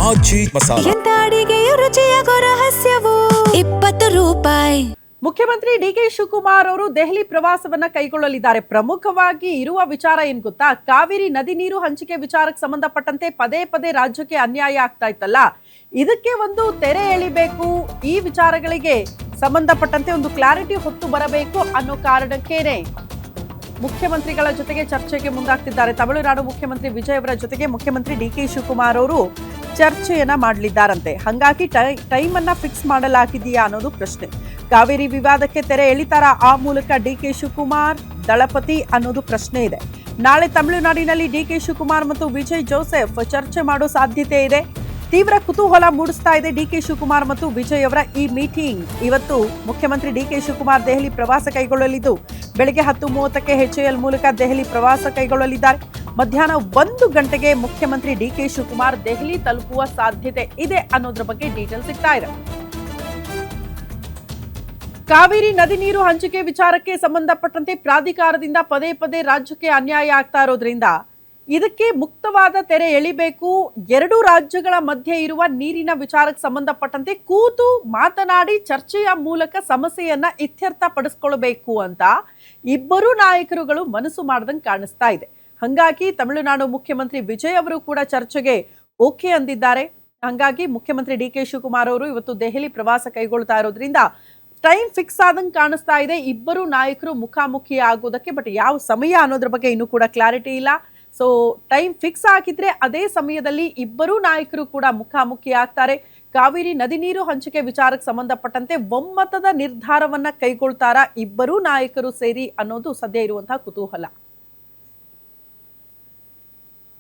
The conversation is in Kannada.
ಆಚಿ ಮಸಾಲ. ಎಂತ ಅಡಿಗೆಯ ರುಚಿಯಾಗೋ ರಹಸ್ಯವು 20 ರೂಪಾಯಿ. ಮುಖ್ಯಮಂತ್ರಿ ಡಿಕೆ ಶಿವಕುಮಾರ್ ಅವರು ದೆಹಲಿ ಪ್ರವಾಸವನ್ನ ಕೈಗೊಳ್ಳಲಿದ್ದಾರೆ. ಪ್ರಮುಖವಾಗಿ ಇರುವ ವಿಚಾರ ಏನ್ ಗೊತ್ತಾ, ಕಾವೇರಿ ನದಿ ನೀರು ಹಂಚಿಕೆ ವಿಚಾರಕ್ಕೆ ಸಂಬಂಧಪಟ್ಟಂತೆ ಪದೇ ಪದೇ ರಾಜ್ಯಕ್ಕೆ ಅನ್ಯಾಯ ಆಗ್ತಾ ಇತ್ತಲ್ಲ, ಇದಕ್ಕೆ ಒಂದು ತೆರೆ ಎಳಿಬೇಕು, ಈ ವಿಚಾರಗಳಿಗೆ ಸಂಬಂಧಪಟ್ಟಂತೆ ಒಂದು ಕ್ಲಾರಿಟಿ ಹೊತ್ತು ಬರಬೇಕು ಅನ್ನೋ ಕಾರಣಕ್ಕೇನೆ ಮುಖ್ಯಮಂತ್ರಿಗಳ ಜೊತೆಗೆ ಚರ್ಚೆಗೆ ಮುಂದಾಗ್ತಿದ್ದಾರೆ. ತಮಿಳುನಾಡು ಮುಖ್ಯಮಂತ್ರಿ ವಿಜಯ್ ಅವರ ಜೊತೆಗೆ ಮುಖ್ಯಮಂತ್ರಿ ಡಿಕೆ ಶಿವಕುಮಾರ್ ಅವರು ಚರ್ಚೆಯನ್ನ ಮಾಡಲಿದ್ದಾರಂತೆ. ಹಾಗಾಗಿ ಟೈಮ್ ಅನ್ನ ಫಿಕ್ಸ್ ಮಾಡಲಾಗಿದೆಯಾ ಅನ್ನೋದು ಪ್ರಶ್ನೆ. ಕಾವೇರಿ ವಿವಾದಕ್ಕೆ ತೆರೆ ಎಳಿತಾರ ಆ ಮೂಲಕ ಡಿಕೆ ಶಿವಕುಮಾರ್ ದಳಪತಿ ಅನ್ನೋದು ಪ್ರಶ್ನೆ ಇದೆ. ನಾಳೆ ತಮಿಳುನಾಡಿನಲ್ಲಿ ಡಿಕೆ ಶಿವಕುಮಾರ್ ಮತ್ತು ವಿಜಯ್ ಜೋಸೆಫ್ ಚರ್ಚೆ ಮಾಡೋ ಸಾಧ್ಯತೆ ಇದೆ. ತೀವ್ರ ಕುತೂಹಲ ಮೂಡಿಸ್ತಾ ಇದೆ ಡಿಕೆ ಶಿವಕುಮಾರ್ ಮತ್ತು ವಿಜಯ್ ಅವರ ಈ ಮೀಟಿಂಗ್. ಇವತ್ತು ಮುಖ್ಯಮಂತ್ರಿ ಡಿಕೆ ಶಿವಕುಮಾರ್ ದೆಹಲಿ ಪ್ರವಾಸ ಕೈಗೊಳ್ಳಲಿದ್ದು ಬೆಳಗ್ಗೆ 10:30ಕ್ಕೆ HAL ಮೂಲಕ ದೆಹಲಿ ಪ್ರವಾಸ ಕೈಗೊಳ್ಳಲಿದ್ದಾರೆ. ಮಧ್ಯಾಹ್ನ 1 ಗಂಟೆಗೆ ಮುಖ್ಯಮಂತ್ರಿ ಡಿಕೆ ಶಿವಕುಮಾರ್ ದೆಹಲಿ ತಲುಪುವ ಸಾಧ್ಯತೆ ಇದೆ ಅನ್ನೋದ್ರ ಬಗ್ಗೆ ಡೀಟೇಲ್ ಸಿಗ್ತಾ ಇದೆ. ಕಾವೇರಿ ನದಿ ನೀರು ಹಂಚಿಕೆ ವಿಚಾರಕ್ಕೆ ಸಂಬಂಧಪಟ್ಟಂತೆ ಪ್ರಾಧಿಕಾರದಿಂದ ಪದೇ ಪದೇ ರಾಜ್ಯಕ್ಕೆ ಅನ್ಯಾಯ ಆಗ್ತಾ ಇರೋದ್ರಿಂದ ಇದಕ್ಕೆ ಮುಕ್ತವಾದ ತೆರೆ ಎಳಿಬೇಕು. 2 ರಾಜ್ಯಗಳ ಮಧ್ಯೆ ಇರುವ ನೀರಿನ ವಿಚಾರಕ್ಕೆ ಸಂಬಂಧಪಟ್ಟಂತೆ ಕೂತು ಮಾತನಾಡಿ ಚರ್ಚೆಯ ಮೂಲಕ ಸಮಸ್ಯೆಯನ್ನ ಇತ್ಯರ್ಥ ಪಡಿಸ್ಕೊಳ್ಬೇಕು ಅಂತ ಇಬ್ಬರು ನಾಯಕರುಗಳು ಮನಸ್ಸು ಮಾಡ್ದಂಗೆ ಕಾಣಿಸ್ತಾ ಇದೆ. ಹಂಗಾಗಿ ತಮಿಳುನಾಡು ಮುಖ್ಯಮಂತ್ರಿ ವಿಜಯ್ ಅವರು ಕೂಡ ಚರ್ಚೆಗೆ ಓಕೆ ಅಂದಿದ್ದಾರೆ. ಹಂಗಾಗಿ ಮುಖ್ಯಮಂತ್ರಿ ಡಿಕೆ ಶಿವಕುಮಾರ್ ಅವರು ಇವತ್ತು ದೆಹಲಿ ಪ್ರವಾಸ ಕೈಗೊಳ್ತಾ ಇರೋದ್ರಿಂದ ಟೈಮ್ ಫಿಕ್ಸ್ ಆದಂಗೆ ಕಾಣಿಸ್ತಾ ಇದೆ ಇಬ್ಬರು ನಾಯಕರು ಮುಖಾಮುಖಿ ಆಗೋದಕ್ಕೆ. ಬಟ್ ಯಾವ ಸಮಯ ಅನ್ನೋದ್ರ ಬಗ್ಗೆ ಇನ್ನೂ ಕೂಡ ಕ್ಲಾರಿಟಿ ಇಲ್ಲ. ಸೊ ಟೈಮ್ ಫಿಕ್ಸ್ ಆಗಿದ್ರೆ ಅದೇ ಸಮಯದಲ್ಲಿ ಇಬ್ಬರು ನಾಯಕರು ಕೂಡ ಮುಖಾಮುಖಿ ಆಗ್ತಾರೆ. ಕಾವೇರಿ ನದಿ ನೀರು ಹಂಚಿಕೆ ವಿಚಾರಕ್ಕೆ ಸಂಬಂಧಪಟ್ಟಂತೆ ಒಮ್ಮತದ ನಿರ್ಧಾರವನ್ನ ಕೈಗೊಳ್ತಾರಾ ಇಬ್ಬರು ನಾಯಕರು ಸೇರಿ ಅನ್ನೋದು ಸದ್ಯ ಇರುವಂತಹ ಕುತೂಹಲ.